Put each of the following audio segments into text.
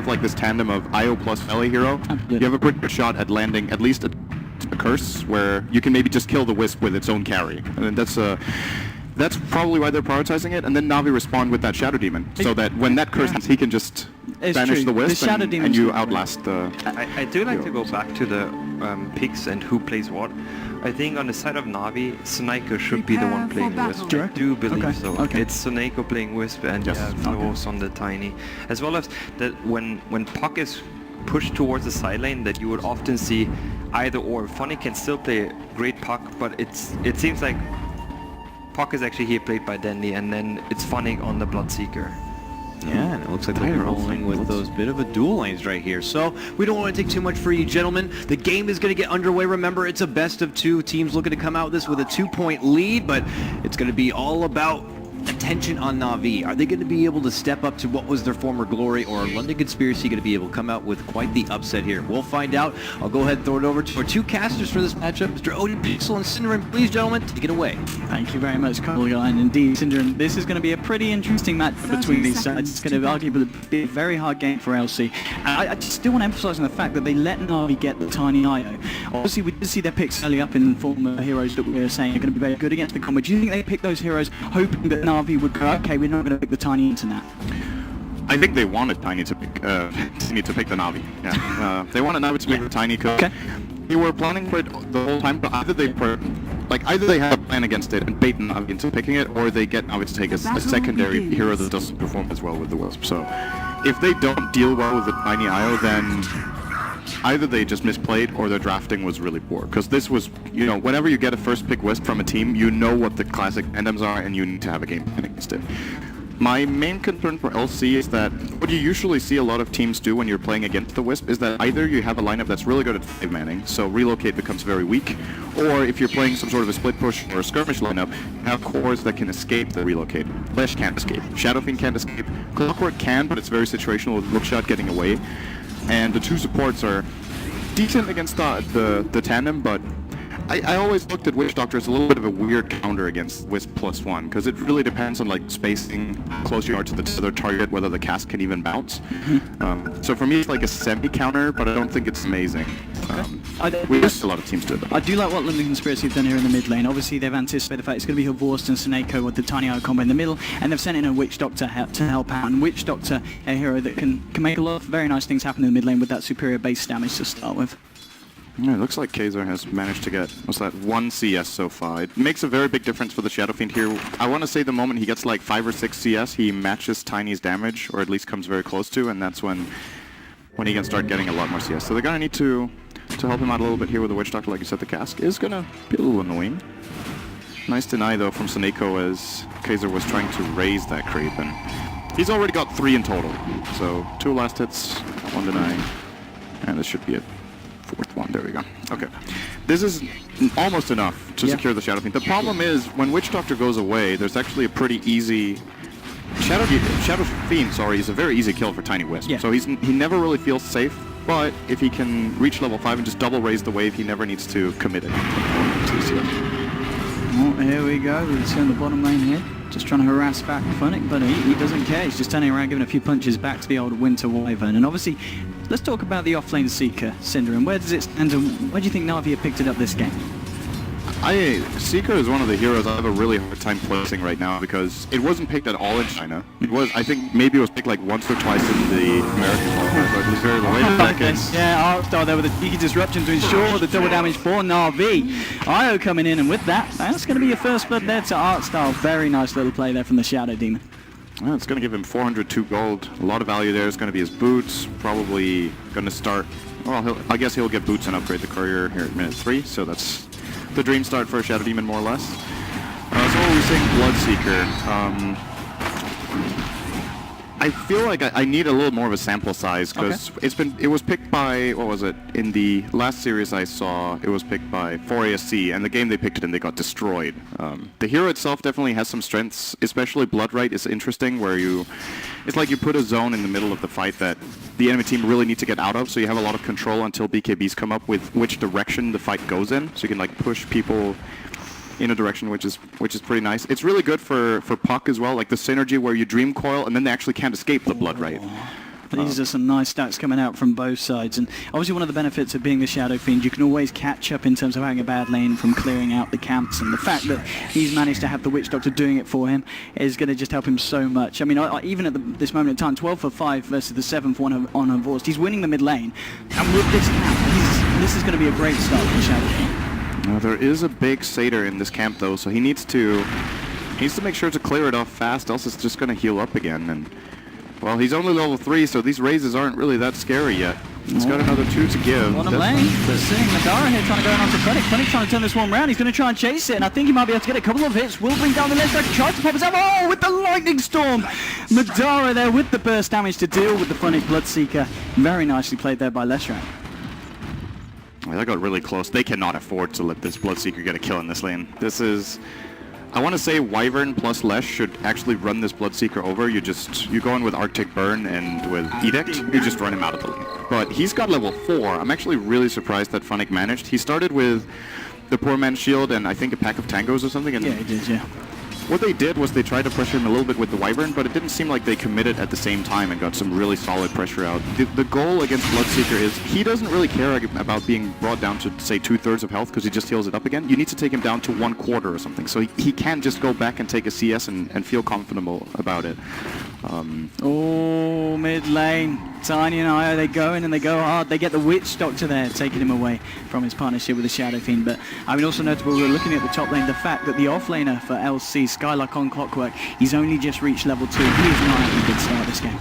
like this tandem of IO plus melee hero, you have a pretty good shot at landing at least a curse where you can maybe just kill the Wisp with its own carry. And then that's probably why they're prioritizing it. And then NaVi respond with that Shadow Demon, so that when that curse happens, he can just banish the Wisp and you outlast the... I do like to go back to the picks and who plays what. I think on the side of NaVi, Suneko should be the one playing Wisp. I do believe so. It's Suneko playing Wisp and you have Flos on the Tiny. As well as that when Puck is pushed towards the side lane, that you would often see either or. Funny can still play great Puck, but it seems like Puck is actually here played by Dendy, and then it's Funny on the Bloodseeker. Yeah, and it looks like they're rolling with those bit of a dual lanes right here. So we don't want to take too much for you gentlemen. The game is going to get underway. Remember, it's a best of two. Teams looking to come out this with a 2-point lead, but it's going to be all about attention on NaVi. Are they going to be able to step up to what was their former glory, or are London Conspiracy going to be able to come out with quite the upset here? We'll find out. I'll go ahead and throw it over to our two casters for this matchup, Mr. Odin Pixel and Synderen. Please, gentlemen, take it away. Thank you very much, Carl. And indeed, Synderen, this is going to be a pretty interesting match between these sides. It's going to arguably be a very hard game for LC. And I just still want to emphasize on the fact that they let NaVi get the tiny IO. Obviously, we did see their picks early up in the form of heroes that we were saying are going to be very good against the combo. Do you think they picked those heroes hoping that NaVi would go, okay, we're not going to pick the tiny internet? I think they wanted Tiny to pick the NaVi. Yeah, they wanted NaVi to pick the Tiny because they were planning for it the whole time. But either they have a plan against it and bait NaVi into picking it, or they get NaVi to take a secondary hero that doesn't perform as well with the Wisp. So if they don't deal well with the Tiny IO, then either they just misplayed or their drafting was really poor. Because this was, whenever you get a first pick Wisp from a team, you know what the classic tandems are and you need to have a game plan against it. My main concern for LC is that what you usually see a lot of teams do when you're playing against the Wisp is that either you have a lineup that's really good at 5-manning, so relocate becomes very weak, or if you're playing some sort of a split push or a skirmish lineup, you have cores that can escape the relocate. Flash can't escape. Shadow Fiend can't escape. Clockwork can, but it's very situational with Rookshot getting away. And the two supports are decent against the tandem, but I always looked at Witch Doctor as a little bit of a weird counter against Wisp +1, because it really depends on spacing close you are to the other target, whether the cast can even bounce. So for me, it's like a semi-counter, but I don't think it's amazing. We just a lot of teams do it. I do like what London Conspiracy have done here in the mid lane. Obviously, they've anticipated the fact it's going to be Horvorst and Suneko with the Tiny IO combo in the middle, and they've sent in a Witch Doctor to help out. And Witch Doctor, a hero that can make a lot of very nice things happen in the mid lane with that superior base damage to start with. Yeah, it looks like Kaiser has managed to get, 1 CS so far. It makes a very big difference for the Shadow Fiend here. I want to say the moment he gets 5 or 6 CS, he matches Tiny's damage, or at least comes very close to, and that's when he can start getting a lot more CS. So they're going to need to help him out a little bit here with the Witch Doctor. Like you said, the cask is going to be a little annoying. Nice deny, though, from Suneko as Kaiser was trying to raise that creep, and he's already got 3 in total. So 2 last hits, 1 deny, and this should be it. 4th one, there we go. Okay. This is almost enough to secure the Shadow Fiend. The problem is, when Witch Doctor goes away, there's actually a pretty easy... Shadow Fiend, is a very easy kill for Tiny Wisp. So he never really feels safe, but if he can reach level 5 and just double raise the wave, he never needs to commit it. Well, here we go. We see on the bottom lane here. Just trying to harass back Funnick, but he doesn't care. He's just turning around, giving a few punches back to the old Winter Wyvern. And obviously, let's talk about the offlane Seeker, Synderen. Where does it stand, and where do you think NaVi have picked it up this game? Seeker is one of the heroes I have a really hard time placing right now because it wasn't picked at all in China. It was, I think, maybe it was picked once or twice in the American qualifiers, but it was very late. Yeah, Artstar there with a cheeky disruption to ensure the double damage for NaVi. IO coming in, and with that's going to be your first blood there to Artstar. Very nice little play there from the Shadow Demon. Well, it's going to give him 402 gold. A lot of value there. It's going to be his boots. Probably going to start... Well, I guess he'll get boots and upgrade the courier here at minute 3, so that's the dream start for a Shadow Demon, more or less. So what were we saying? Bloodseeker. I feel like I need a little more of a sample size because it was picked by, what was it? In the last series I saw, it was picked by 4ASC, and the game they picked it in, they got destroyed. The hero itself definitely has some strengths, especially Bloodright is interesting, where it's like you put a zone in the middle of the fight that the enemy team really need to get out of, so you have a lot of control until BKBs come up with which direction the fight goes in, so you can push people in a direction which is pretty nice. It's really good for Puck as well, like the synergy where you dream coil and then they actually can't escape the Bloodright. These are some nice stats coming out from both sides, and obviously one of the benefits of being the Shadow Fiend, you can always catch up in terms of having a bad lane from clearing out the camps, and the fact that he's managed to have the Witch Doctor doing it for him is going to just help him so much. I mean, even at this moment in time, 12 for 5 versus the 7th one on Unvoiced, he's winning the mid lane, and with this camp, this is going to be a great start for the Shadow Fiend. Now, there is a big Satyr in this camp though, so he needs to make sure to clear it off fast, else it's just going to heal up again. And well, he's only level 3, so these raises aren't really that scary yet. He's got another 2 to give. Bottom lane, but seeing Madara here trying to go on to Fenix. Fenix trying to turn this one around. He's going to try and chase it, and I think he might be able to get a couple of hits. Will bring down the left side, tries to pop his up. Oh, with the lightning storm! Madara there with the burst damage to deal with the Phonic Bloodseeker. Very nicely played there by Leshrac. Well, that got really close. They cannot afford to let this Bloodseeker get a kill in this lane. This is... I want to say Wyvern plus Lesh should actually run this Bloodseeker over. You go in with Arctic Burn and with Edict, you just run him out of the lane. But he's got level 4. I'm actually really surprised that Phonic managed. He started with the Poor Man's Shield and I think a pack of Tangos or something. And yeah, he did, yeah. What they did was they tried to pressure him a little bit with the Wyvern, but it didn't seem like they committed at the same time and got some really solid pressure out. The goal against Bloodseeker is he doesn't really care about being brought down to, say, 2/3 of health because he just heals it up again. You need to take him down to 1/4 or something, so he can just go back and take a CS and feel comfortable about it. Oh, mid lane. Tiny and IO, they go in and they go hard. They get the Witch Doctor there, taking him away from his partnership with the Shadow Fiend. But I mean, also notable, we're looking at the top lane, the fact that the offlaner for LC, Skylark on Clockwork, he's only just reached level 2. He is not having a good start this game.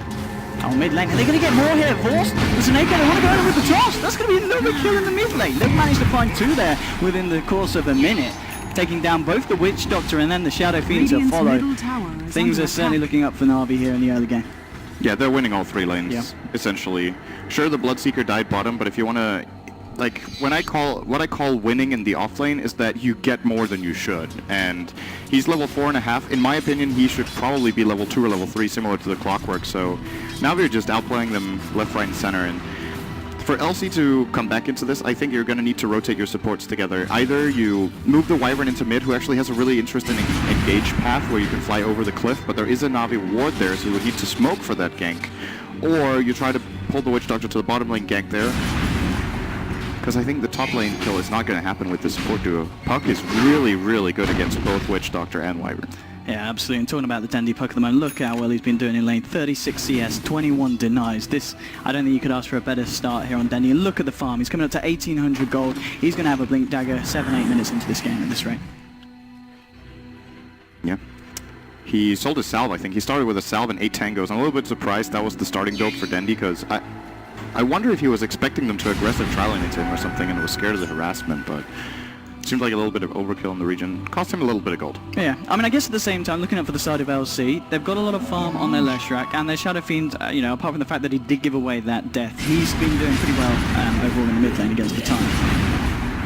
Oh, mid lane. Are they going to get more here? Vorst, the Snake, they want to go in with the Toss. That's going to be another kill in the mid lane. They've managed to find 2 there within the course of a minute, taking down both the Witch Doctor and then the Shadow Fiend to follow. Things are certainly looking up for NaVi here in the early game. Yeah, they're winning all 3 lanes, yeah. Essentially. Sure, the Bloodseeker died bottom, but if you want to... Like, what I call winning in the offlane is that you get more than you should. And he's level 4.5. In my opinion, he should probably be level 2 or level 3, similar to the Clockwork. So now they're just outplaying them left, right, and center. And for LC to come back into this, I think you're going to need to rotate your supports together. Either you move the Wyvern into mid, who actually has a really interesting engage path where you can fly over the cliff, but there is a NaVi ward there, so you would need to smoke for that gank. Or you try to pull the Witch Doctor to the bottom lane gank there. Because I think the top lane kill is not going to happen with the support duo. Puck is really, really good against both Witch Doctor and Wyvern. Yeah, absolutely. And talking about the Dandy Puck at the moment, look how well he's been doing in lane. 36 CS, 21 denies. This, I don't think you could ask for a better start here on Dandy. And look at the farm. He's coming up to 1,800 gold. He's going to have a Blink Dagger 7-8 minutes into this game at this rate. Yeah. He sold his salve, I think. He started with a salve and 8 tangos. I'm a little bit surprised that was the starting build for Dandy, because I wonder if he was expecting them to aggressive trialing into him or something and was scared of the harassment, but... Seemed like a little bit of overkill in the region. Cost him a little bit of gold. Yeah, I mean, I guess at the same time, looking up for the side of LC, they've got a lot of farm on their Leshrac, and their Shadow Fiend, you know, apart from the fact that he did give away that death, he's been doing pretty well overall in the mid lane against the time.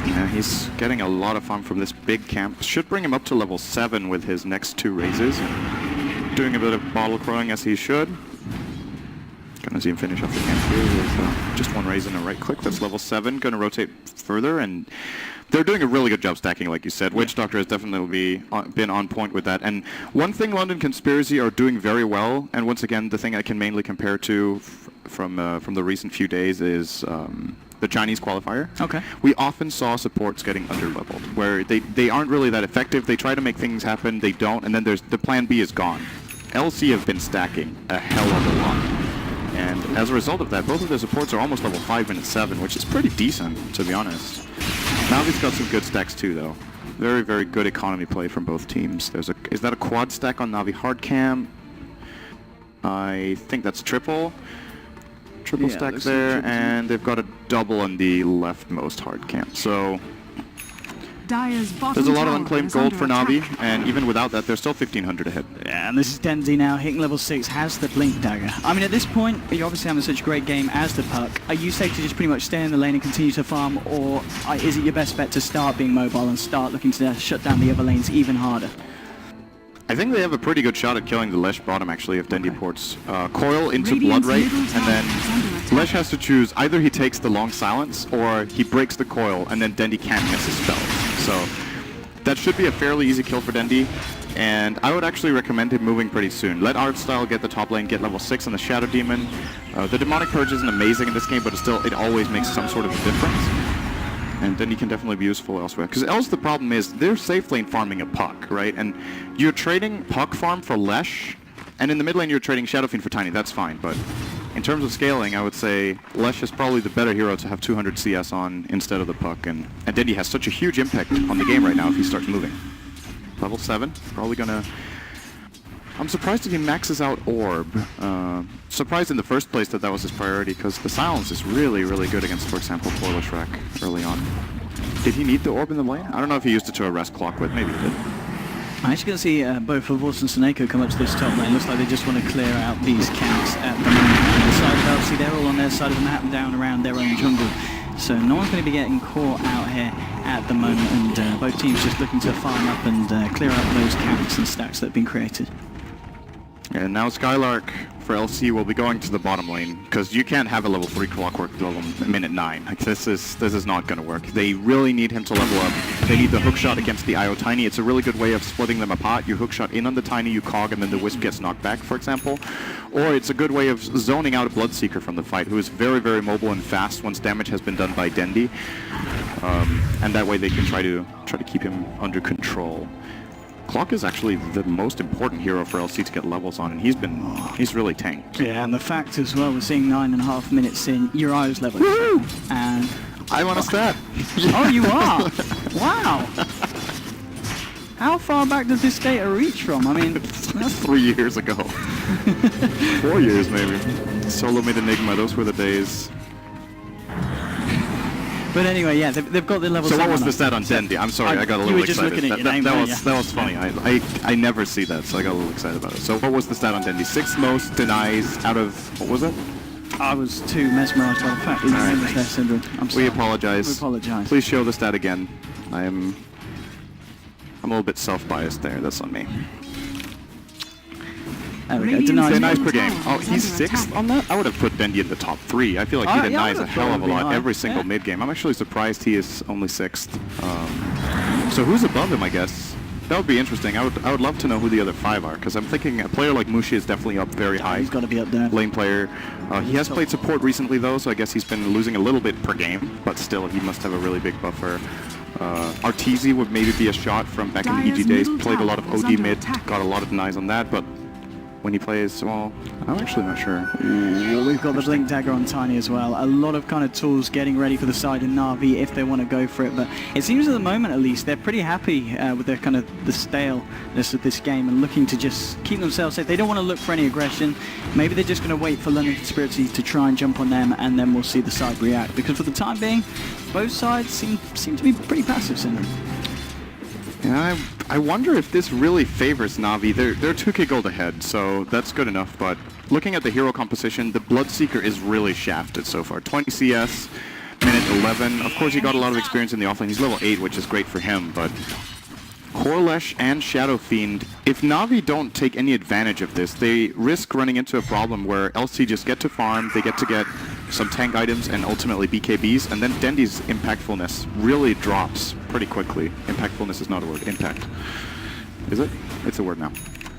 Yeah, he's getting a lot of farm from this big camp. Should bring him up to level 7 with his next 2 raises. Doing a bit of bottle crowing as he should. Gonna see him finish off the camp here with just 1 raise and a right click. That's level 7. Gonna rotate further, and they're doing a really good job stacking, like you said. Witch Doctor has definitely been on point with that. And one thing London Conspiracy are doing very well, and once again, the thing I can mainly compare to from the recent few days is the Chinese qualifier. Okay. We often saw supports getting underleveled, where they aren't really that effective. They try to make things happen, they don't, and then there's the plan B is gone. LC have been stacking a hell of a lot. And as a result of that, both of their supports are almost level 5 and 7, which is pretty decent, to be honest. NaVi's got some good stacks too, though. Very, very good economy play from both teams. Is that a quad stack on NaVi hard cam? I think that's triple. Triple stack there, and they've got a double on the leftmost hard cam. So there's a lot of unclaimed gold for NaVi, and even without that, they're still 1,500 ahead. Yeah, and this is Denzi now, hitting level 6, has the Blink Dagger. I mean, at this point, you're obviously having such a great game as the Puck. Are you safe to just pretty much stay in the lane and continue to farm, or is it your best bet to start being mobile and start looking to shut down the other lanes even harder? I think they have a pretty good shot at killing the Lesh bottom, actually, if Dendy ports Coil into Blood Wraith, and then Lesh has to choose either he takes the Long Silence, or he breaks the Coil, and then Dendy can't miss his spells. So that should be a fairly easy kill for Dendy. and I would actually recommend him moving pretty soon. Let Artstyle get the top lane, get level 6 on the Shadow Demon. The Demonic Purge isn't amazing in this game, but it always makes some sort of a difference. And then he can definitely be useful elsewhere. Because else the problem is, they're safe lane farming a Puck, right? And you're trading Puck farm for Lesh, and in the mid lane you're trading Shadow Fiend for Tiny, that's fine, but in terms of scaling, I would say Lesh is probably the better hero to have 200 CS on instead of the Puck, and then he has such a huge impact on the game right now if he starts moving. Level 7, probably gonna... I'm surprised that he maxes out Orb. Surprised in the first place that was his priority, because the silence is really, really good against, for example, Portal Shrek early on. Did he need the Orb in the lane? I don't know if he used it to arrest Clockwood, maybe he did. I'm actually going to see both Avos and Soneko come up to this top lane. Looks like they just want to clear out these camps at the moment. On the side of Elsie, they're all on their side of the map and down around their own jungle. So no one's going to be getting caught out here at the moment, and both teams just looking to farm up and clear out those camps and stacks that have been created. And now Skylark for LC will be going to the bottom lane, because you can't have a level 3 Clockwork level minute 9. Like, this is not going to work. They really need him to level up. They need the hookshot against the IO Tiny. It's a really good way of splitting them apart. You hookshot in on the Tiny, you cog, and then the Wisp gets knocked back, for example. Or it's a good way of zoning out a Bloodseeker from the fight, who is very, very mobile and fast once damage has been done by Dendi. And that way they can try to keep him under control. Clock is actually the most important hero for LC to get levels on, and he's really tanked. Yeah, and the fact as well, we're seeing 9.5 minutes in, Uriah's level. Woo! And I'm on a stat. Oh, you are? Wow. How far back does this data reach from? I mean, that's 3 years ago. 4 years maybe. Solo mid Enigma, those were the days. But anyway, yeah, they've got the level. So what was the stat on Dendi? I'm sorry, I got a little excited. You were just looking at your name, that was funny. I never see that, so I got a little excited about it. So what was the stat on Dendi? 6th most denies out of, what was it? I was too mesmerized by the fact that he was there, Syndrome. I'm sorry. We apologize. We apologize. Please show the stat again. I'm a little bit self-biased there. That's on me. There we go. Denies per game. Oh, he's 6th on that? I would have put Dendi in the top 3. I feel like he denies a hell of a lot every single mid-game. I'm actually surprised he is only 6th. So who's above him, I guess? That would be interesting. I would love to know who the other 5 are, because I'm thinking a player like Mushi is definitely up very high. He's got to be up there. Lane player. He has played support recently, though, so I guess he's been losing a little bit per game, but still, he must have a really big buffer. Arteezy would maybe be a shot from back in the EG days. Played a lot of OD mid, got a lot of denies on that, but when he plays, well, I'm actually not sure. Ooh, we've got the Blink Dagger on Tiny as well. A lot of kind of tools getting ready for the side in NaVi if they want to go for it. But it seems at the moment, at least, they're pretty happy with their kind of the staleness of this game and looking to just keep themselves safe. They don't want to look for any aggression. Maybe they're just going to wait for London Conspiracy to try and jump on them, and then we'll see the side react. Because for the time being, both sides seem to be pretty passive, Syndrome. Yeah, I wonder if this really favors NaVi. They're 2k gold ahead, so that's good enough, but looking at the hero composition, the Bloodseeker is really shafted so far. 20 CS, minute 11. Of course, he got a lot of experience in the offlane. He's level 8, which is great for him, but Corlesh and Shadow Fiend, if NaVi don't take any advantage of this, they risk running into a problem where LC just get to farm, they get to get some tank items and ultimately BKBs, and then Dendi's impactfulness really drops pretty quickly. Impactfulness is not a word. Impact. Is it? It's a word now.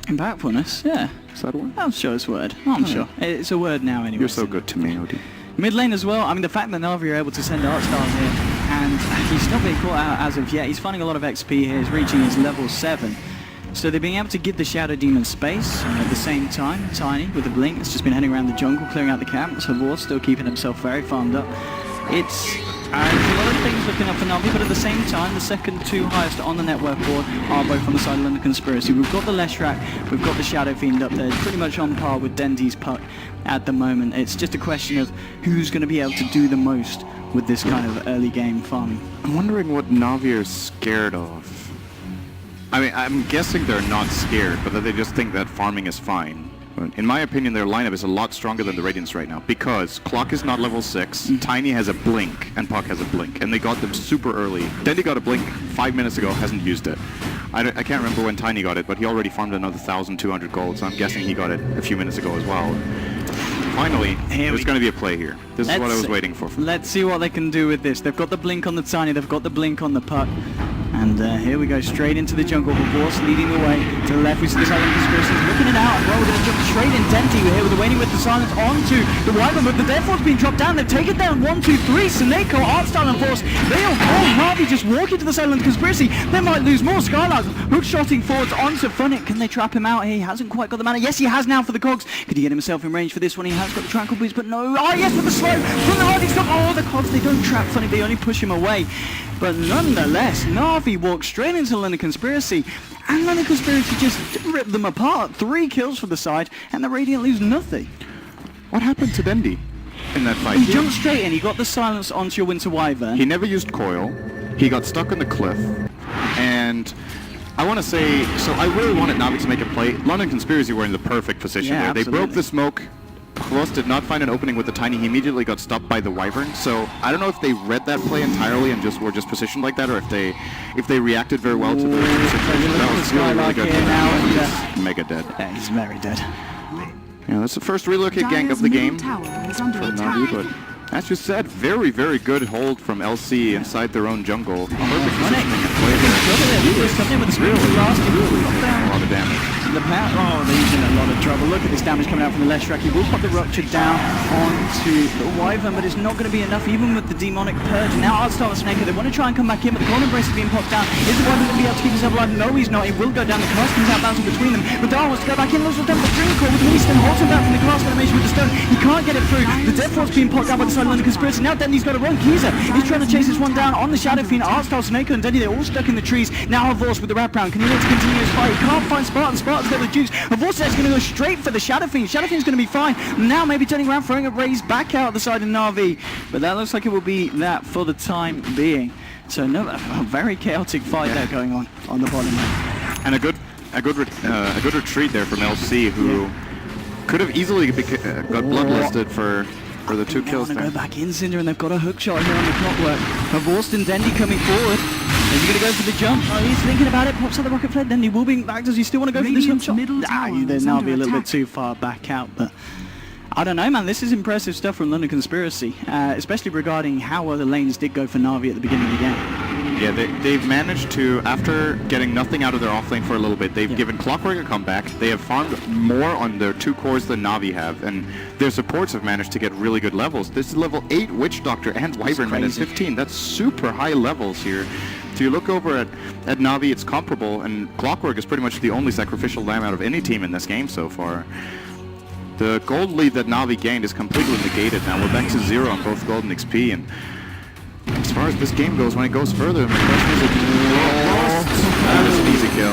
Impactfulness? Yeah. Is that a word? I'm sure it's a word. I'm sure. It's a word now anyway. You're so good to me, Odie. Mid lane as well. I mean, the fact that NaVi are able to send Artstyle here, and he's not being caught out as of yet. He's finding a lot of XP here. He's reaching his level 7. So they're being able to give the Shadow Demon space, and at the same time, Tiny, with the Blink, has just been heading around the jungle, clearing out the camps. Havor still keeping himself very farmed up. It's a lot of things looking up for NaVi, but at the same time, the second 2 highest on the network board are both on the side of London Conspiracy. We've got the Leshrac, we've got the Shadow Fiend up there, pretty much on par with Dendi's Puck at the moment. It's just a question of who's going to be able to do the most with this kind of early game farming. I'm wondering what NaVi are scared of. I mean, I'm guessing they're not scared, but that they just think that farming is fine. In my opinion, their lineup is a lot stronger than the Radiants right now, because Clock is not level 6, Tiny has a Blink, and Puck has a Blink, and they got them super early. Dendi got a Blink 5 minutes ago, hasn't used it. I can't remember when Tiny got it, but he already farmed another 1,200 gold, so I'm guessing he got it a few minutes ago as well. Finally, there's going to be a play here. This is what I was waiting for. Let's see what they can do with this. They've got the Blink on the Tiny, they've got the Blink on the Puck. And here we go, straight into the jungle. Horse leading the way to the left. We see the Silent Conspiracy looking it out. Well, we're going to jump straight in. Denti here with the waiting with the silence onto the Wyvern, but the Death Force being dropped down. They've taken down 1, 2, 3. Seneko, Artstyle, and Force. They are all NaVi just walking to the Silent Conspiracy. They might lose more. Skylark hook-shotting forwards onto Funnick. Can they trap him out? He hasn't quite got the mana. Yes, he has now for the Cogs. Could he get himself in range for this one? He has got the Tranquil Boost, but no. Oh, yes, with the slow from the Riding Stop. Oh, the Cogs, they don't trap Funnick. They only push him away. But nonetheless, NaVi walks straight into London Conspiracy, and London Conspiracy just ripped them apart. 3 kills for the side, and the Radiant lose nothing. What happened to Dendi in that fight? He jumped straight in, he got the silence onto your Winter Wyvern. He never used coil, he got stuck on the cliff, and I want to say, so I really wanted NaVi to make a play. London Conspiracy were in the perfect position there. Absolutely. They broke the smoke. Cross did not find an opening with the Tiny. He immediately got stopped by the Wyvern. So I don't know if they read that play entirely and were just positioned like that, or if they reacted very well to the situation. That was really good. He's mega dead. Yeah, he's very dead. Yeah, that's the first relocate gank of the game for NaVi, but as you said, very, very good hold from LC inside their own jungle. Perfect positioning and play there. Really a lot of damage. They're using a lot of trouble. Look at this damage coming out from the Leshrac. He will put the Rupture down onto the Wyvern, but it's not going to be enough, even with the Demonic Purge. Now Artstyle and Snake, they want to try and come back in, but the Golden Embrace is being popped down. Is the Wyvern going to be able to keep himself alive? No, he's not. He will go down. The Cast comes out bouncing between them. Madara wants to go back in. Looks down the Dream Core with Winston. Holds him back from the Cast animation with the stone. He can't get it through. The Death Force being popped out by the side of London Conspiracy. Now Dendi's got a run. Kiza, he's trying to chase this one down on the Shadow Fiend. Artstyle, Snake, and Dendi, they're all stuck in the trees. Now Horse with the wraparound. Can he look to continue his fight? He can't find Spartan. Spartan's got the juice. Horse is going to go straight for the Shadow Fiend. Shadow Fiend's going to be fine. Now maybe turning around, throwing a raise back out the side of NaVi. But that looks like it will be that for the time being. So a very chaotic fight there going on the bottom lane. And a good retreat there from LC, who could have easily got bloodlisted for the 2 kills there. They want to go back in, Cinder, and they've got a hook shot here on the clockwork. Horst and Dendi coming forward. Is he going to go for the jump? Oh, he's thinking about it. Pops out the rocket flare. Dendi will be back. Does he still want to go for this hook shot? There's now be a little bit too far back out, but I don't know, man. This is impressive stuff from London Conspiracy, especially regarding how well the lanes did go for NaVi at the beginning of the game. Yeah, they've managed to, after getting nothing out of their offlane for a little bit, they've given Clockwork a comeback. They have farmed more on their 2 cores than NaVi have, and their supports have managed to get really good levels. This is level 8 Witch Doctor and Wyvern at 15. That's super high levels here. So you look over at NaVi, it's comparable, and Clockwork is pretty much the only sacrificial lamb out of any team in this game so far. The gold lead that NaVi gained is completely negated now. We're back to 0 on both gold and XP, and as far as this game goes, when it goes further, my question is, that is an easy kill.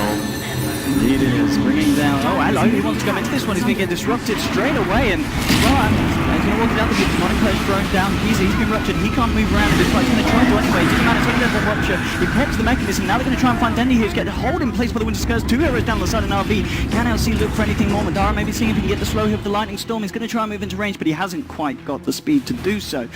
Indeed it is, bringing down. Oh, hello, he wants to come into this one. He's going to get disrupted straight away, and well, he's going to walk it down. The Demonic Purge thrown down. He's been ruptured. He can't move around in this fight. He's going to try to anyway. He doesn't manage to get the rupture. He pops the mechanism. Now they're going to try and find Dendi, who's getting hold in place by the Winter Skirts. 2 heroes down the side of NaVi. Can LC look for anything more? Madara maybe seeing if he can get the slow hit of the Lightning Storm. He's going to try and move into range, but he hasn't quite got the speed to do so.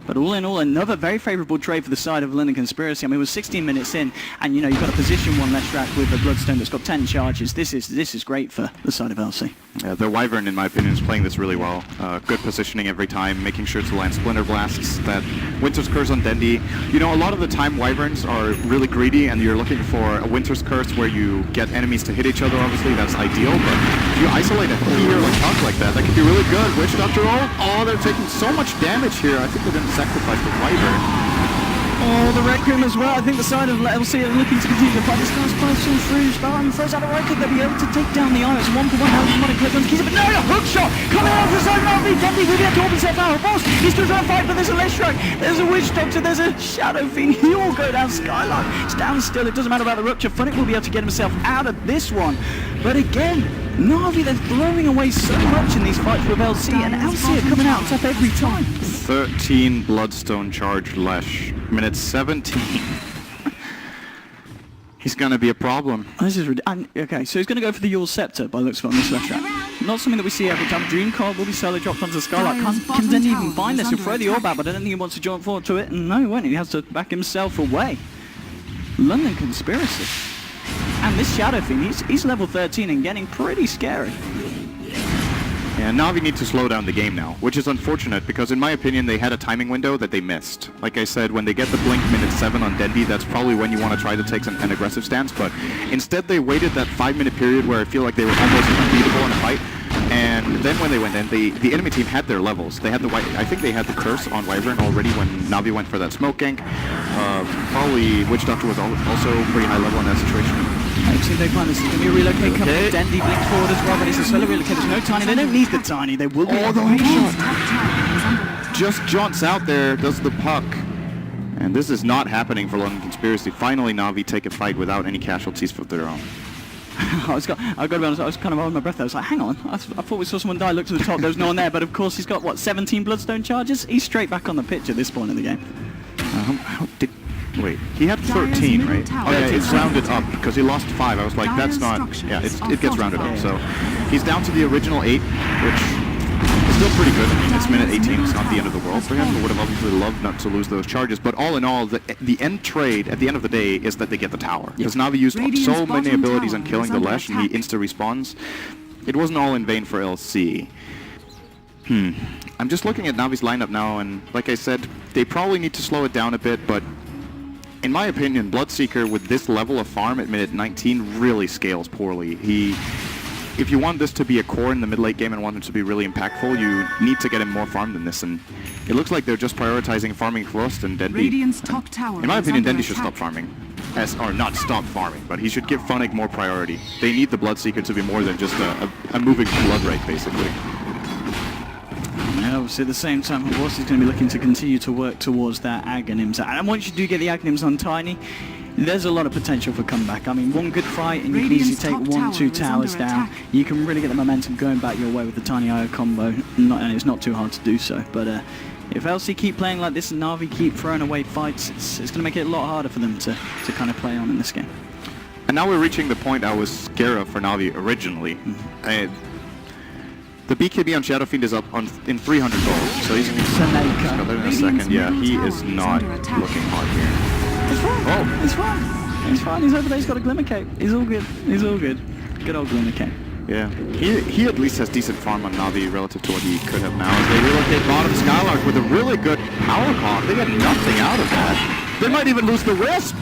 But all in all, another very favourable trade for the side of London Conspiracy. I mean, it was 16 minutes in, and you know, you've got a position 1 Leshrac with a Bloodstone that's got 10 charges. This is great for the side of LC. Yeah, the Wyvern, in my opinion, is playing this really well. Good positioning every time, making sure to land Splinter Blasts, that Winter's Curse on Dendi. You know, a lot of the time Wyverns are really greedy, and you're looking for a Winter's Curse where you get enemies to hit each other, obviously, that's ideal, but if you isolate a hero like that could be really good. Witch Doctor oh, they're taking so much damage here. I think they're going to sacrifice the Wyvern. Oh, the Requiem as well. I think the side of LC are looking to continue the fight. This guy's passing through. Spartan throws out a rocket. They'll be able to take down the Iris. 1-for-1. How does Demonic Purge on Kiza? But no, a hook shot coming out of the side of NaVi. Dendi will be able to open himself out. Boss, he's still trying to fight, but there's a Leshrac. There's a Witch Doctor. There's a Shadow Fiend. He all go down. Skylark stands still. It doesn't matter about the rupture. Funnick will be able to get himself out of this one. But again, NaVi, they're throwing away so much in these fights with LC, and LC are coming out on top every time. 13 Bloodstone charged Lesh. Minute 17. He's going to be a problem. This is okay, so he's going to go for the Yule Scepter by looks on this Leshrac. Not something that we see every time. Dream Card will be solo dropped onto Skylark. Can Dendi even find this? He'll throw the orb out, but I don't think he wants to jump forward to it. And no, he won't. He has to back himself away. London Conspiracy. And this Shadow Fiend, he's level 13 and getting pretty scary. Yeah, NaVi need to slow down the game now, which is unfortunate because in my opinion they had a timing window that they missed. Like I said, when they get the blink minute 7 on Dendi, that's probably when you want to try to take an aggressive stance, but instead they waited that 5-minute period where I feel like they were almost unbeatable in a fight, and then when they went in, the enemy team had their levels. They had I think they had the curse on Wyvern already when NaVi went for that smoke gank. Probably Witch Doctor was also pretty high level in that situation. Actually, they find this is going to be a relocate coming. Dendi blinks forward as well, but it's a solo relocate. There's no Tiny. They don't need the Tiny. They will be. Oh, the hook shot! Just jaunts out there, does the puck. And this is not happening for London Conspiracy. Finally, NaVi take a fight without any casualties of their own. I've got to be honest, I was kind of holding my breath there. I was like, hang on, I thought we saw someone die, looked to the top, there was no one there, but of course he's got, what, 17 Bloodstone charges? He's straight back on the pitch at this point in the game. Wait, he had 13, right? Oh yeah, it's rounded up, because he lost 5. I was like, that's not... Yeah, it gets rounded up, so... He's down to the original 8, which is still pretty good. I mean, it's minute 18, it's not the end of the world for him. I would have obviously loved not to lose those charges, but all in all, the end trade, at the end of the day, is that they get the tower. Because NaVi used so many abilities on killing the Lesh, and he insta-respawns. It wasn't all in vain for LC. I'm just looking at NaVi's lineup now, and like I said, they probably need to slow it down a bit, but in my opinion, Bloodseeker with this level of farm at minute 19 really scales poorly. If you want this to be a core in the mid-late game and want him to be really impactful, you need to get him more farm than this, and it looks like they're just prioritizing farming Frost and Dendi. In my opinion, Dendi should stop farming. Or not stop farming, but he should give Funnick more priority. They need the Bloodseeker to be more than just a moving blood rate, basically. Obviously, at the same time, of course, he's going to be looking to continue to work towards that Aghanims. And once you do get the Aghanims on Tiny, there's a lot of potential for comeback. I mean, one good fight, and you can easily take 1-2 towers down. You can really get the momentum going back your way with the Tiny IO combo, and it's not too hard to do so. But if LC keep playing like this and NaVi keep throwing away fights, it's going to make it a lot harder for them to kind of play on in this game. And now we're reaching the point I was scared of for NaVi originally. The BKB on Shadowfiend is up in 300 gold, so he's got that in a second. Yeah, he is not looking hard here. It's fine. Oh, it's fine. He's fine. He's over there. He's got a Glimmer Cape. He's all good. He's all good. Good old Glimmer Cape. Yeah, he at least has decent farm on NaVi relative to what he could have now. As they relocate bottom, Skylark with a really good power comp. They get nothing out of that. They might even lose the Wisp.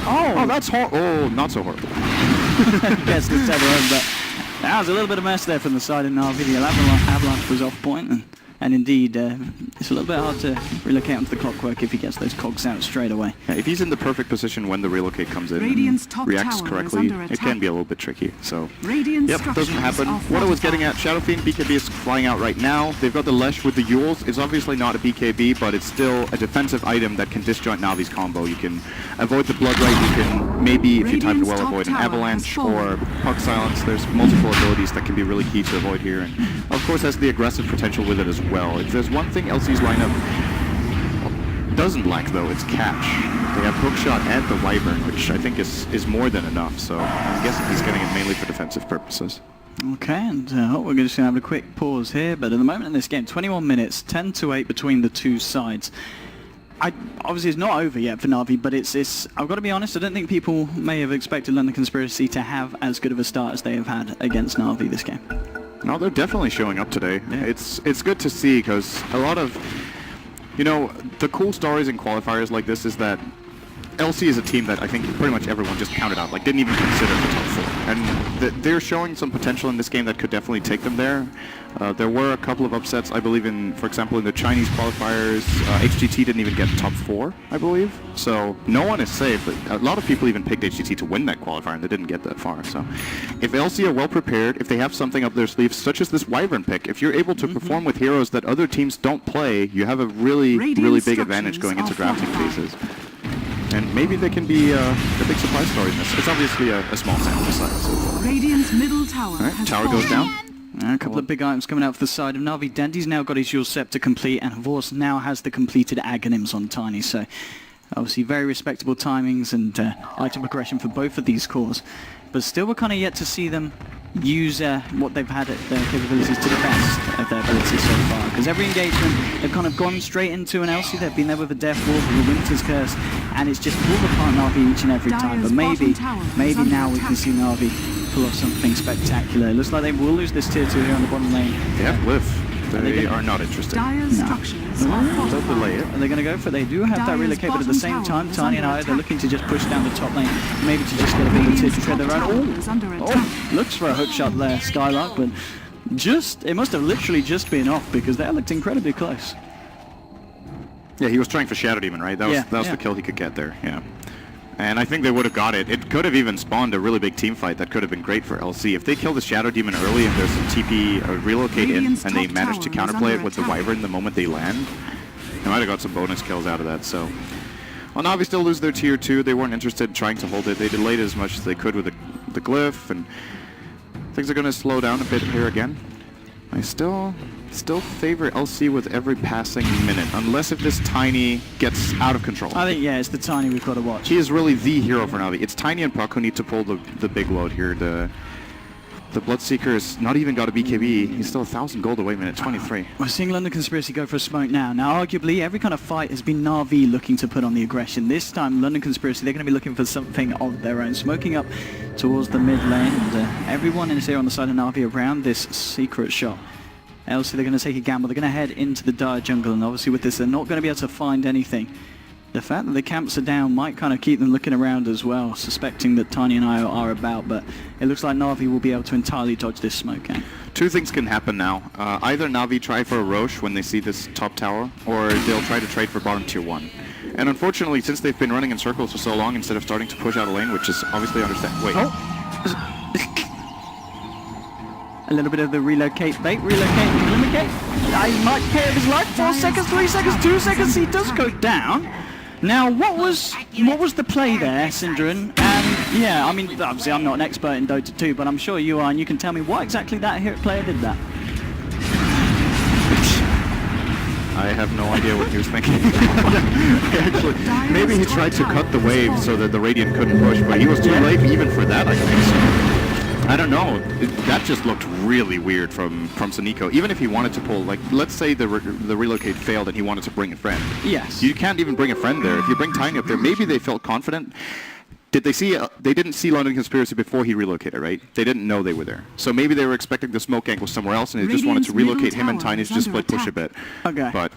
Oh, that's horrible. Oh, not so horrible. Gets the tether on, but that was a little bit of mess there from the side of NaVi. The Avalanche was off point, and indeed, it's a little bit hard to relocate onto the Clockwork if he gets those cogs out straight away. Yeah, if he's in the perfect position when the relocate comes in and reacts correctly, it can be a little bit tricky. So, yep, doesn't happen. What I was getting at, Shadowfiend, BKB is flying out right now. They've got the Lesh with the Yules. It's obviously not a BKB, but it's still a defensive item that can disjoint NaVi's combo. You can avoid the Blood Rite, you can maybe, if you time it well, avoid an Avalanche or Puck Silence. There's multiple abilities that can be really key to avoid here, and of course has the aggressive potential with it as well. If there's one thing LC's lineup doesn't lack, though, it's catch. They have Hookshot and the Wyvern, which I think is more than enough, so I'm guessing he's getting it mainly for defensive purposes. Okay, and we're just going to have a quick pause here, but at the moment in this game, 21 minutes, 10-8 between the two sides. Obviously, it's not over yet for NaVi, but it's. I've got to be honest, I don't think people may have expected London Conspiracy to have as good of a start as they have had against NaVi this game. No, they're definitely showing up today. Yeah. It's good to see, because a lot of, you know, the cool stories in qualifiers like this is that LC is a team that I think pretty much everyone just counted out, like didn't even consider the top 4. And they're showing some potential in this game that could definitely take them there. There were a couple of upsets, I believe, for example, in the Chinese qualifiers. HGT didn't even get top 4, I believe. So no one is safe. A lot of people even picked HGT to win that qualifier, and they didn't get that far. So if LC are well prepared, if they have something up their sleeves, such as this Wyvern pick, if you're able to perform with heroes that other teams don't play, you have a really big advantage going into drafting phases. And maybe they can be a big surprise story in this. It's obviously a small sample size so far. Radiant's middle tower. All right, tower goes down. A couple of big items coming out for the side of NaVi. Dendi's now got his Yule Scepter complete, and Vorse now has the completed Aghanims on Tiny. So obviously very respectable timings and item progression for both of these cores. But still, we're kind of yet to see them use what they've had at their capabilities to the best of their abilities so far. Because every engagement, they've kind of gone straight into an LC. They've been there with a Death Wolf, with a Winter's Curse, and it's just pulled apart NaVi each and every time. But maybe now we can see NaVi pull off something spectacular. It looks like they will lose this tier 2 here on the bottom lane. They have Glyph. They are not interested. They'll delay it. And they're going to go for it. They do have that relocate, but at the same time, Tiny and I, they're looking to just push down the top lane, maybe to just get a bigger tier to tread their own. Oh, looks for a hook shot there, Skylark, but it must have literally just been off because they looked incredibly close. Yeah, he was trying for Shadow Demon, right? That was the kill he could get there, yeah. And I think they would have got it. It could have even spawned a really big team fight that could have been great for LC. If they kill the Shadow Demon early and there's a TP relocate in and they manage to counterplay it with the Wyvern the moment they land, they might have got some bonus kills out of that, so. Well, NaVi still lose their tier 2. They weren't interested in trying to hold it. They delayed it as much as they could with the Glyph, and things are going to slow down a bit here again. I still favor LC with every passing minute, unless if this Tiny gets out of control. I think, yeah, it's the Tiny we've got to watch. He is really the hero for NaVi. It's Tiny and Puck who need to pull the big load here. The Bloodseeker has not even got a BKB. He's still 1,000 gold away, minute 23. We're seeing London Conspiracy go for a smoke now. Now, arguably, every kind of fight has been NaVi looking to put on the aggression. This time, London Conspiracy, they're going to be looking for something of their own. Smoking up towards the mid lane, and everyone is here on the side of NaVi around this secret shot. LC, they're going to take a gamble. They're going to head into the dire jungle, and obviously with this, they're not going to be able to find anything. The fact that the camps are down might kind of keep them looking around as well, suspecting that Tiny and I are about, but it looks like NaVi will be able to entirely dodge this smoke camp. Two things can happen now. Either NaVi try for a Roche when they see this top tower, or they'll try to trade for bottom tier 1. And unfortunately, since they've been running in circles for so long, instead of starting to push out a lane, which is obviously understandable. Wait. Oh. A little bit of the relocate bait, relocate. He might pay of his life. 4 seconds, 3 seconds, 2 seconds. He does go down. Now, what was the play there, Synderen? And yeah, I mean, obviously I'm not an expert in Dota 2, but I'm sure you are, and you can tell me what exactly that player did that. I have no idea what he was thinking. Actually, maybe he tried to cut the wave so that the Radiant couldn't push, but he was too late even for that, I think so. I don't know. That just looked really weird from Sonico. Even if he wanted to pull, like, let's say the relocate failed and he wanted to bring a friend. Yes. You can't even bring a friend there. If you bring Tiny up there, maybe they felt confident. Did they see? They didn't see London Conspiracy before he relocated, right? They didn't know they were there. So maybe they were expecting the smoke gank was somewhere else, and they just wanted to relocate him and Tiny to just split push a bit. Okay. But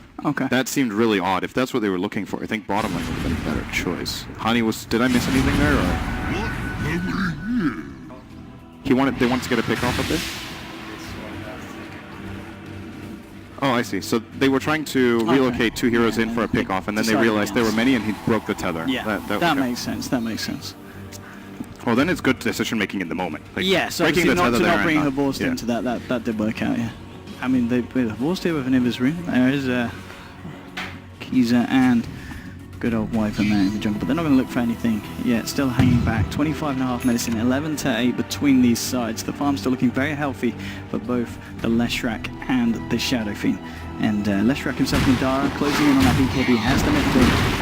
that seemed really odd. If that's what they were looking for, I think bottom lane would have been a better choice. Honey was. Did I miss anything there? Or? They wanted to get a pick off of this? Oh, I see. So they were trying to relocate 2 heroes in for a pick off, and then they realized there were many, and he broke the tether. Yeah, that makes sense. That makes sense. Well, then it's good decision making in the moment. Like, yeah, so breaking the tether to not bring there Havorst into that did work out. Yeah, I mean they played Havorst here with an Invis room. There is Kiza and good old Wyvern there in the jungle, but they're not going to look for anything yet. Still hanging back. 25.5 medicine, 11-8 between these sides. The farm's still looking very healthy for both the Leshrac and the Shadow Fiend. And Leshrac himself and Dara closing in on that BKB, has the mid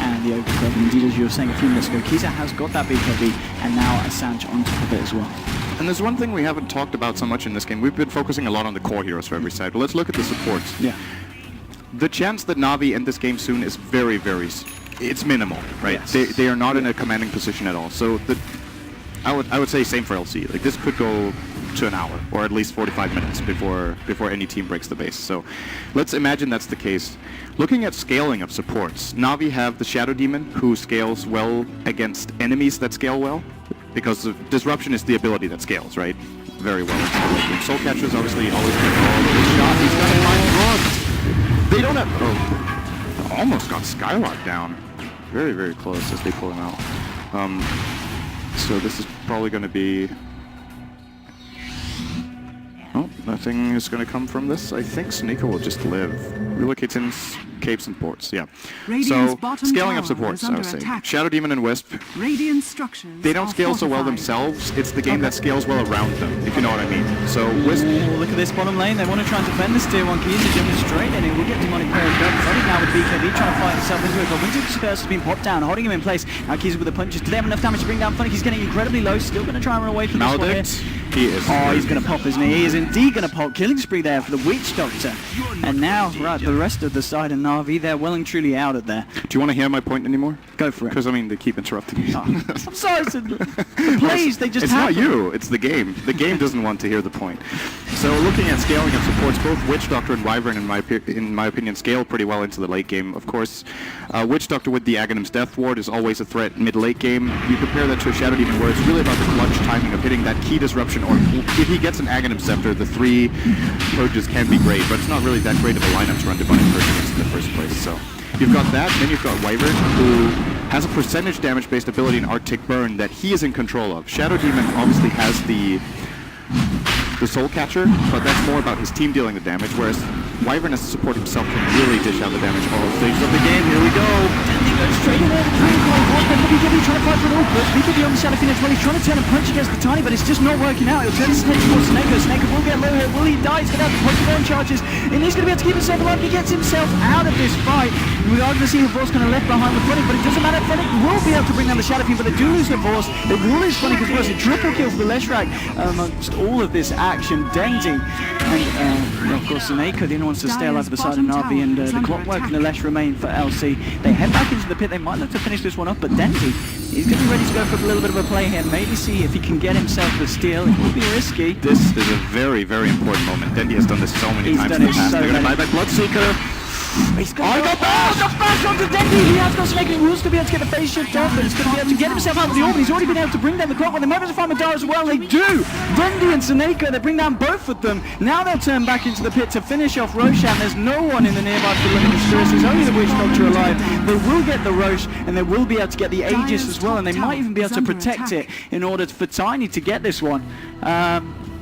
and the overclock. Indeed, as you were saying a few minutes ago, Kiza has got that BKB, and now a Sanj on top of it as well. And there's one thing we haven't talked about so much in this game. We've been focusing a lot on the core heroes for every side, but let's look at the supports. Yeah. The chance that NaVi end this game soon is very, very... It's minimal, right? Yes. They are not in a commanding position at all. So I would say same for LC. Like this could go to an hour or at least 45 minutes before any team breaks the base. So let's imagine that's the case. Looking at scaling of supports, NaVi have the Shadow Demon who scales well against enemies that scale well, because disruption is the ability that scales, right? Very well. Soul Catcher is obviously always good. Shot. He's got to find drugs. They don't have. Oh, almost got Skylark down. Very, very close as they pull him out. So this is probably going to be... Oh, nothing is going to come from this. I think Sneaker will just live. Relocates in capes and ports, yeah. So, scaling up supports, I would say. Shadow Demon and Wisp, they don't scale so well themselves. It's the game that scales well around them, if you know what I mean. So, Wisp... Look at this bottom lane. They want to try and defend this tier 1 key. He's jumping straight in. It will get demonic paired up. Running now with BKB, trying to fight himself into it. But Winter's Curse has been popped down, holding him in place. Now Keys with the punches. Do they have enough damage to bring down Funny? He's getting incredibly low. Still going to try and run away from this one here. He is. Oh, he's going to pop, isn't he? He is indeed going to pop. Killing spree there for the Witch Doctor. And now, right, the rest of the side of NaVi, they're well and truly out of there. Do you want to hear my point anymore? Go for it. Because, I mean, they keep interrupting me. Oh. I'm sorry, please, they just It's not you, it's the game. The game doesn't want to hear the point. So looking at scaling of supports, both Witch Doctor and Wyvern, in my opinion, scale pretty well into the late game. Of course, Witch Doctor with the Aghanim's Death Ward is always a threat mid-late game. You compare that to a Shadow Demon where it's really about the clutch timing of hitting that key disruption, or if he gets an Aghanim Scepter, the 3 purges can be great, but it's not really that great of a lineup to run Divine Purge against in the first place. So you've got that, and then you've got Wyvern, who has a percentage damage-based ability in Arctic Burn that he is in control of. Shadow Demon obviously has the Soul Catcher, but that's more about his team dealing the damage, whereas Wyvern as a support himself can really dish out the damage all stages of the game. Here we go! He goes straight in there, the Dream Coil, BKB trying to fight for it all, but BKB on the Shadow Phoenix, well, he's trying to turn a punch against the Tiny, but it's just not working out. He'll turn his head towards Snake. Snake will get low here, will he die? He's going to have the Pokemon charges, and he's going to be able to keep himself alive. He gets himself out of this fight. We are going to see Lavor's going to left behind with Fennick, but it doesn't matter. Fennick will be able to bring down the Shadow Fiend, but they do lose Lavor's. They will lose Fennick as well. It's a triple kill for the Leshrac amongst all of this action. Dendy and, of course, Suneko, the only ones to stay alive at the side of NaVi, and the Clockwork and the Lesh remain for LC. They head back into the pit. They might look to finish this one up, but Dendy, he's going to be ready to go for a little bit of a play here. Maybe see if he can get himself the steal. It will be risky. This is a very, very important moment. Dendy has done this so many times in the past. They're going to buy back Bloodseeker. He's got the bash onto Dendy. He has got Snake. He was going to be able to get the face shift off, but he's going to be able to get himself out of the orb. He's already been able to bring down the Clockwork. They might be able to find Madara as well. They do. Dendy and Suneko, they bring down both of them. Now they'll turn back into the pit to finish off Roshan. There's no one in the nearby for Limited Spirits. There's only the Witch Doctor alive. They will get the Roche, and they will be able to get the Aegis as well, and they might even be able to protect it in order for Tiny to get this one.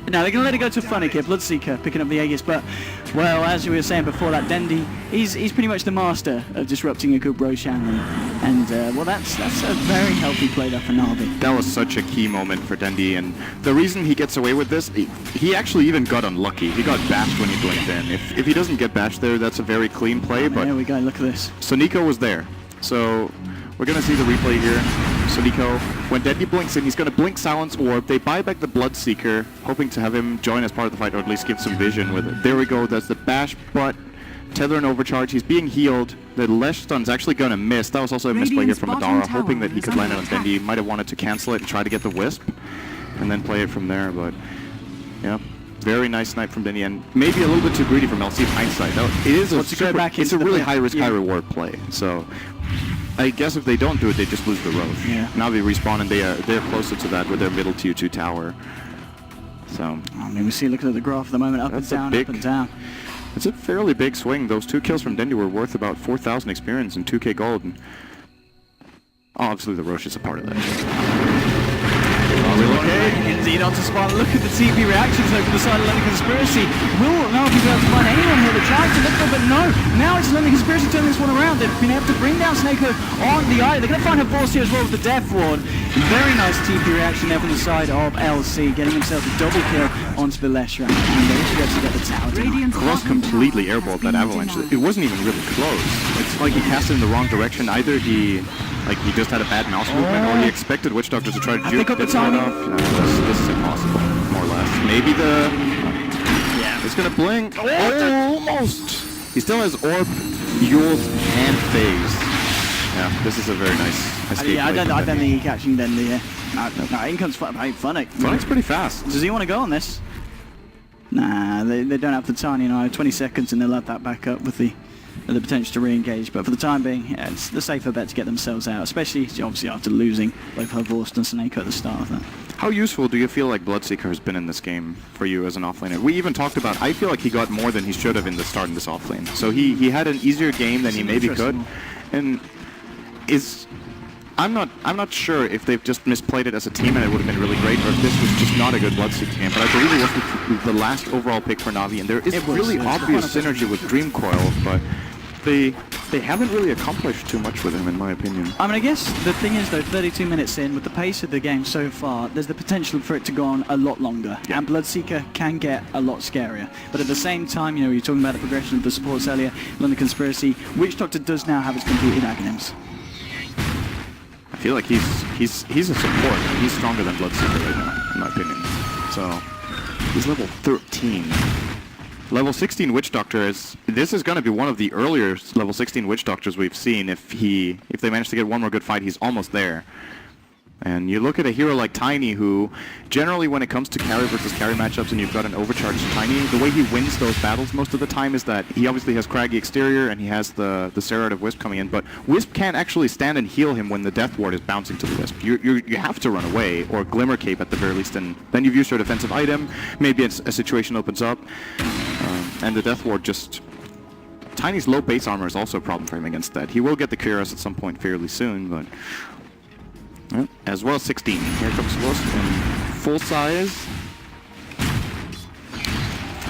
Now they're going to let it go to Funnick here, Bloodseeker picking up the Aegis, but, well, as we were saying before that, Dendy, he's pretty much the master of disrupting a good Roshan, and well, that's a very healthy play there for NaVi. That was such a key moment for Dendy, and the reason he gets away with this, he actually even got unlucky. He got bashed when he blinked in. If he doesn't get bashed there, that's a very clean play, but... There we go, look at this. Suneko was there, so we're going to see the replay here. Suneko, when Dendy blinks in, he's going to blink Silence Orb. They buy back the Bloodseeker, hoping to have him join as part of the fight, or at least give some vision with it. There we go, that's the bash, but Tether and Overcharge. He's being healed. The Lesh Stun's actually going to miss. That was also a misplay here from Madara, hoping that he could land it on Dendy. He might have wanted to cancel it and try to get the Wisp, and then play it from there, but yeah. Very nice snipe from Dendy, and maybe a little bit too greedy from LC in hindsight. Now, it's a really high-risk, high-reward play, so... I guess if they don't do it, they just lose the Roche. Yeah. NaVi respawn, and they're closer to that with their middle tier 2 tower. So I mean, we see, looking at the graph at the moment, up and down, up and down. It's a fairly big swing. Those 2 kills from Dendy were worth about 4,000 experience and 2k gold. And obviously, the Roche is a part of that. Okay, indeed onto Spartan. Look at the TP reactions though from the side of London Conspiracy. Will NaVi be able to find anyone here that tries to look for, but no. Now it's London Conspiracy turning this one around. They've been able to bring down Snako on the eye. They're going to find her force here as well with the Death Ward. Very nice TP reaction there from the side of LC, getting himself a double kill onto the Leshrac. And they should be able to get the tower down. Cross completely airballed that avalanche. It wasn't even really close. It's like he cast it in the wrong direction. Either he just had a bad mouse movement, or he expected Witch Doctor to try to juke it right off. No, this is impossible, more or less. Maybe the... Yeah. It's gonna blink. Oh, almost! He still has Orb, Eul's, and Phase. Yeah, this is a very nice escape. I don't think he catching Dendy here. No, in comes Funnick. Funnick's pretty fast. Does he want to go on this? Nah, they don't have the Tiny now. 20 seconds and they'll have that back up with the potential to re-engage, but for the time being, yeah, it's the safer bet to get themselves out, especially obviously after losing both Vorst and Snake at the start of that. How useful do you feel like Bloodseeker has been in this game for you as an offlaner? We even talked about, I feel like he got more than he should have in the start in this offlane. So he had an easier game than he maybe could, and I'm not sure if they've just misplayed it as a team and it would have been really great, or if this was just not a good Bloodseeker game. But I believe it was the last overall pick for NaVi, and there is really obvious synergy with Dream Coil, but they haven't really accomplished too much with him, in my opinion. I mean, I guess the thing is, though, 32 minutes in, with the pace of the game so far, there's the potential for it to go on a lot longer, and Bloodseeker can get a lot scarier. But at the same time, you know, you're talking about the progression of the supports earlier, London Conspiracy, Witch Doctor does now have its completed Aghanims. I feel like he's a support, and he's stronger than Bloodseeker right now, in my opinion. So he's level 13. Level 16 Witch Doctor is... This is going to be one of the earlier level 16 Witch Doctors we've seen. If they manage to get one more good fight, he's almost there. And you look at a hero like Tiny, who generally when it comes to carry versus carry matchups and you've got an overcharged Tiny, the way he wins those battles most of the time is that he obviously has Craggy Exterior and he has the Serrat of Wisp coming in, but Wisp can't actually stand and heal him when the Death Ward is bouncing to the Wisp. You have to run away, or Glimmer Cape at the very least, and then you've used your defensive item, maybe a situation opens up, and the Death Ward just... Tiny's low base armor is also a problem for him against that. He will get the Cuirass at some point fairly soon, but... As well as 16. Here comes Wisp in full size.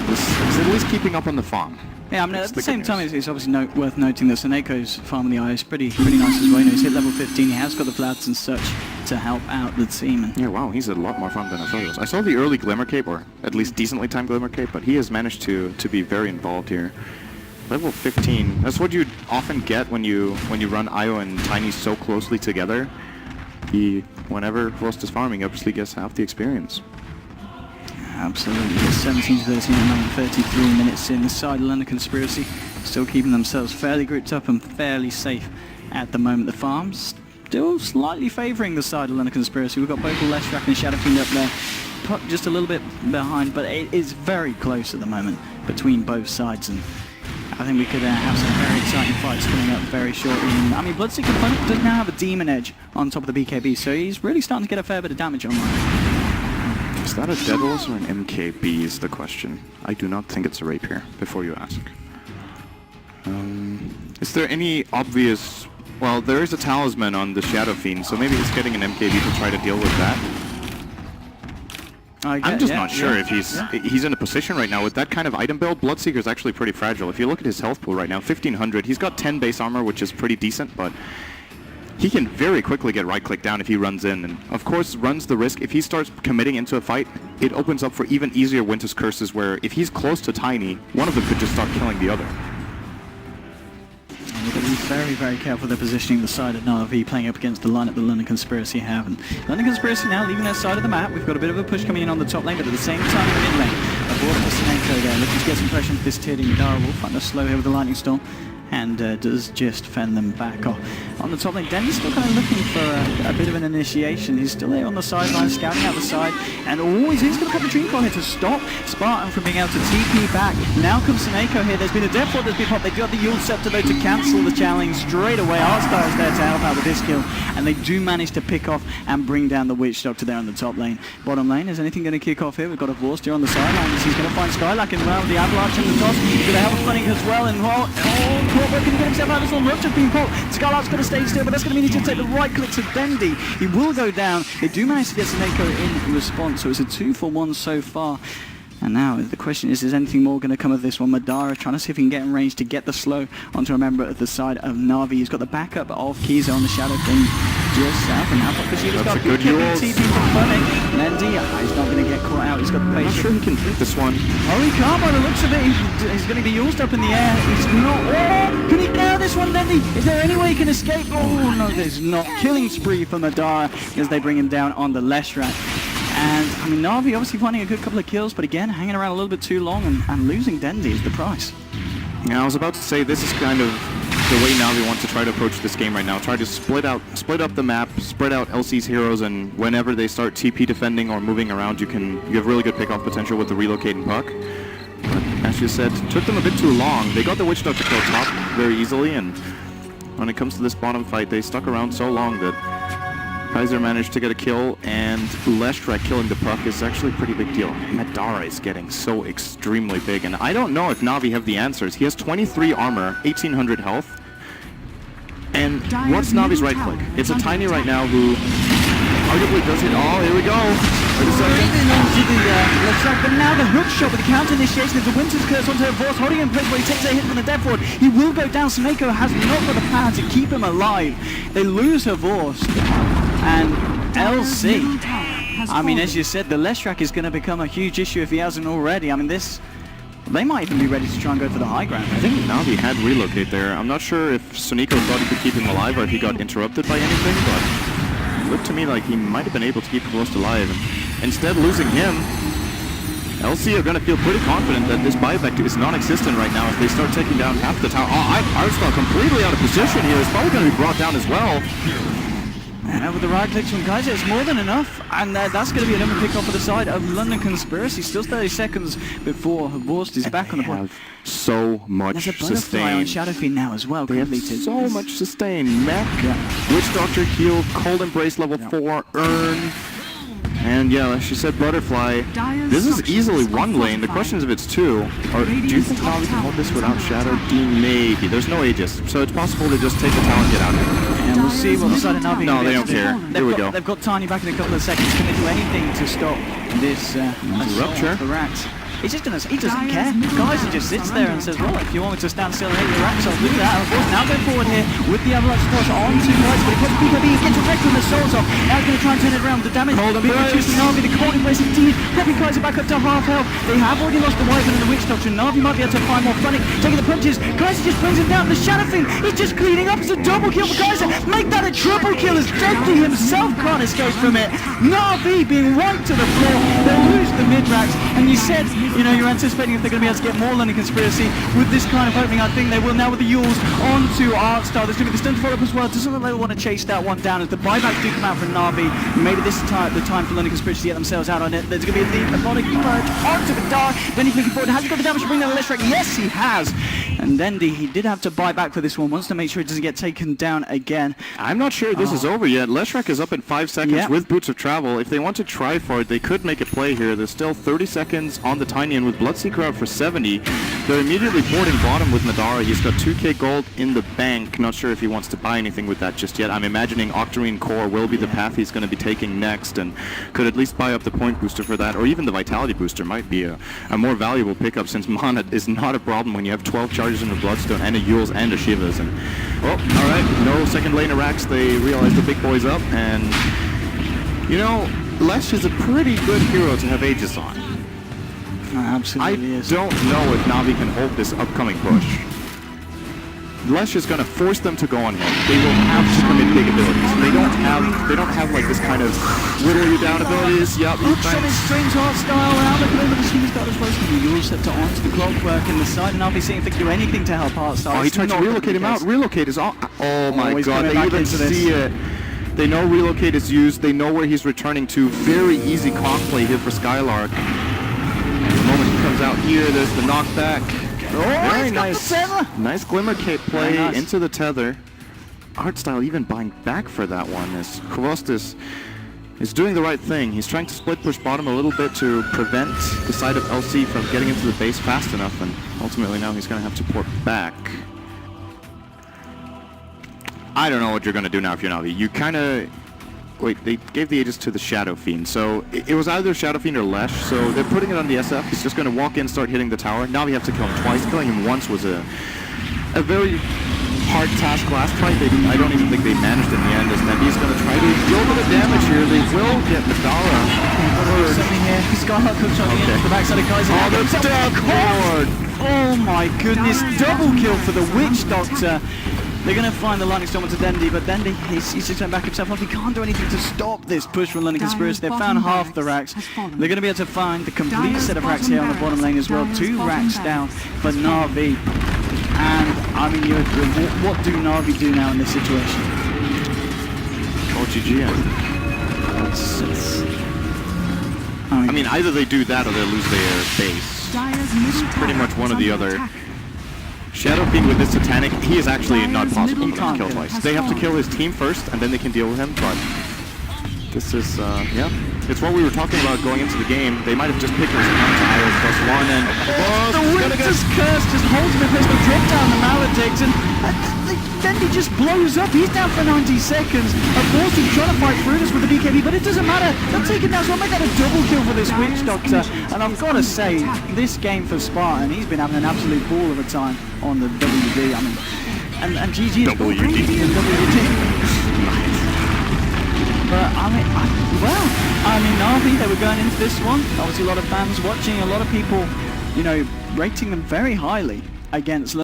This is at least keeping up on the farm. Yeah, I mean, at the same time, it's obviously worth noting that Soneko's farm in the eye is pretty nice as well. You know, he's hit level 15, he has got the flats and such to help out the team. And yeah, wow, he's a lot more farm than I thought he was. I saw the early Glimmer Cape, or at least decently timed Glimmer Cape, but he has managed to be very involved here. Level 15, that's what you often get when you run Io and Tiny so closely together. Whenever Frost is farming, obviously gets half the experience. Absolutely. 17-13 and 33 minutes in. The side of London Conspiracy still keeping themselves fairly grouped up and fairly safe at the moment. The farms still slightly favouring the side of London Conspiracy. We've got both Leshrac and Shadow Fiend up there. Puck just a little bit behind, but it is very close at the moment between both sides. And I think we could have some very exciting fights coming up very shortly. And, I mean, Bloodseeker does now have a Demon Edge on top of the BKB, so he's really starting to get a fair bit of damage online. Is that a Daedalus or an MKB is the question. I do not think it's a Rapier, before you ask. Is there any obvious... Well, there is a Talisman on the Shadow Fiend, so maybe he's getting an MKB to try to deal with that. I'm just not sure if he's in a position right now with that kind of item build. Bloodseeker is actually pretty fragile. If you look at his health pool right now, 1500. He's got 10 base armor, which is pretty decent, but he can very quickly get right-click down if he runs in, and of course runs the risk. If he starts committing into a fight, it opens up for even easier Winter's Curses, where if he's close to Tiny, one of them could just start killing the other. We've got to be very, very careful they're positioning the side of NaVi playing up against the lineup the London Conspiracy have. And London Conspiracy now leaving their side of the map. We've got a bit of a push coming in on the top lane, but at the same time in the mid lane, a ball for Soneko there, looking to get some pressure into this tier. Madara will find a slow here with the Lightning Storm, and does just fend them back off. On the top lane, Denny's still kind of looking for a bit of an initiation. He's still there on the sideline, scouting out the side, and always he's going to put the Dream Core here to stop Spartan from being able to TP back. Now comes Soneko here. There's been a Death Ward that's been popped. They got the Yule Scepter though to cancel the challenge straight away. Arstar is there to help out with this kill, and they do manage to pick off and bring down the Witch Doctor there on the top lane. Bottom lane, is anything going to kick off here? We've got a Vorst here on the sidelines. He's going to find Skylark in well with the Avalanche in the toss. He's going to help Funny as well, and Corvo can get himself out of this one. Rupture's been pulled. Skylark's going to stay still, but that's going to mean he's going to take the right clicks of Dendi. He will go down. They do manage to get Soneko in response, so it's a 2-for-1 so far. And now the question is anything more going to come of this one? Madara trying to see if he can get in range to get the slow onto a member at the side of NaVi. He's got the backup of Kiza on the Shadow Fiend just south, and now Fukushida's got a good TP from Funny. Mendy, he's not going to get caught out. He's got the base. I'm not sure he can beat this one. Oh, he can't by the looks of it. He's going to be used up in the air. He's not. Oh, can he nail this one, Mendy? Is there any way he can escape? Oh, no, there's not. Killing spree for Madara as they bring him down on the Leshrac. And, I mean, NaVi obviously finding a good couple of kills, but again, hanging around a little bit too long and losing Dendi is the price. Yeah, I was about to say, this is kind of the way NaVi wants to try to approach this game right now. Try to split up the map, spread out LC's heroes, and whenever they start TP defending or moving around, you have really good pick-off potential with the relocating puck. But, as you said, it took them a bit too long. They got the Witch Doctor kill top very easily, and when it comes to this bottom fight, they stuck around so long that Kaiser managed to get a kill, and Leshrac killing the puck is actually a pretty big deal. Madara is getting so extremely big, and I don't know if NaVi have the answers. He has 23 armor, 1800 health, and what's NaVi's right click? It's a Tiny right now who arguably does it all. Here we go. But now the hook shot with the counter initiation of the Winter's Curse onto Vorst, holding him in place where he takes a hit from the Death Ward. He will go down. Soneko has not got the power to keep him alive. They lose her Vorst. And LC, I mean, as you said, the Leshrac is going to become a huge issue if he hasn't already. I mean, they might even be ready to try and go for the high ground. I think NaVi had relocate there. I'm not sure if Soneko thought he could keep him alive or if he got interrupted by anything, but it looked to me like he might have been able to keep Vorst alive. And instead, losing him, LC are going to feel pretty confident that this buyback is non-existent right now if they start taking down half the tower. Oh, Artstar completely out of position here. It's probably going to be brought down as well. And with the right clicks from Kaiser, it's more than enough. And that's going to be another pick off for the side of London Conspiracy. Still 30 seconds before Horst is back on the point. So much There's a butterfly on sustain. Shadowfiend now as well. They have so much sustain. Mech, Witch Doctor healed, Cold Embrace level 4, Earn. And yeah, like she said, Butterfly. This is easily one lane. The question is if it's two. Or do you think NaVi can hold this without Shadow? Maybe. There's no Aegis, so it's possible to just take the tower and get out of here. And we'll see what the side of NaVi. No, they don't care. Here we go. They've got Tiny back in a couple of seconds. Can they do anything to stop this rupture? The rats. He's just gonna, he doesn't care. Guys, he just sits there and says, well, if you want me to stand still and hit your racks, I'll do that. And of course, now going forward here with the Avalanche Force on two guys, but he puts BKB, he gets wrecked from the souls off. Now he's going to try and turn it around. The damage being reduced to NaVi. The Cold Embrace indeed. Prepping Kaiser back up to half health. They have already lost the Wyvern and the Witch Doctor. NaVi might be able to find more Funnick, taking the punches. Kaiser just brings him down. The Shadowfiend is just cleaning up. It's a double kill for Kaiser. Make that a triple kill as Deadly himself can't escape from it. NaVi being wiped to the floor. They'll lose the mid-racks. And you said, you know, you're anticipating if they're going to be able to get more London Conspiracy with this kind of opening. I think they will now with the Yules onto Artstar. There's going to be the stun follow-up as well. Doesn't look like they want to chase that one down as the buybacks do come out from NaVi. Maybe this is the time for London Conspiracy to get themselves out on it. There's going to be a deep Aponic merge onto the dark. Then he's looking forward. Has he got the damage to bring down the Leshrac? Yes, he has. And Dendy, he did have to buy back for this one. Wants to make sure he doesn't get taken down again. I'm not sure this is over yet. Leshrac is up in 5 seconds with Boots of Travel. If they want to try for it, they could make a play here. There's still 30 seconds on the Tiny, and with Bloodseeker out for 70, they're immediately boarding bottom with Madara. He's got 2k gold in the bank. Not sure if he wants to buy anything with that just yet. I'm imagining Octarine Core will be the path he's going to be taking next, and could at least buy up the point booster for that, or even the Vitality booster might be a more valuable pickup, since mana is not a problem when you have 12 charges in the Bloodstone and a Yules and a Shivas. And alright, no second lane of racks. They realize the big boy's up, and you know, Lesh is a pretty good hero to have Aegis on. Absolutely is. I don't know if NaVi can hold this upcoming push. Lesh is going to force them to go on him. They will have to commit big abilities. They don't have like this kind of whittle you down abilities. Yep. Looks at his strange art style. Now look at the machine got as well as the Yules set to onto the clockwork in the side, and NaVi seeing if they can do anything to help Artstar. Oh, he tried to relocate him out. Relocate is all. Oh my god, they even see it. They know relocate is used. They know where he's returning to. Very easy conk play here for Skylark. The moment he comes out here, there's the knockback. Oh, very nice. Nice Glimmer Cape play into the tether. Artstyle even buying back for that one as Kvostis is doing the right thing. He's trying to split push bottom a little bit to prevent the side of LC from getting into the base fast enough, and ultimately now he's going to have to port back. I don't know what you're going to do now if you're NaVi. You kind of... Wait, they gave the Aegis to the Shadowfiend, so it was either Shadowfiend or Lesh, so they're putting it on the SF. He's just going to walk in, start hitting the tower. Now we have to kill him twice. Killing him once was a very hard task last fight. I don't even think they managed in the end, as NaVi's going to try to deal with the damage here. They will get Madara. Skylark hooks on the backside of Kaiser. Oh, the death ward! Oh my goodness, double kill for the Witch Doctor. They're going to find the lightning storm onto Dendy, but Dendy, he's just going to back himself up. He can't do anything to stop this push from London Conspiracy. They've found half the racks. They're going to be able to find the complete set of racks here on the bottom lane as well. 2 racks down for NaVi. And, I mean, what do NaVi do now in this situation? Oh, GG. I mean, either they do that or they lose their base. It's pretty much one or the other. Shadowfiend with this Satanic, he is actually not possible for them to kill twice. They have to kill his team first, and then they can deal with him, but this is, yeah. It's what we were talking about going into the game. They might have just picked this counter +1, and the Winter's Curse just holds him in place. They drop down the Maledicts, and then he just blows up. He's down for 90 seconds. Of course, he's trying to fight through this with the BKB, but it doesn't matter. They'll take it down, so I'll make that a double kill for this Witch Doctor. And I've got to say, this game for Spartan, he's been having an absolute ball of a time on the WD. I mean, and GG. But I mean, NaVi, they were going into this one. Obviously, a lot of fans watching, a lot of people, you know, rating them very highly against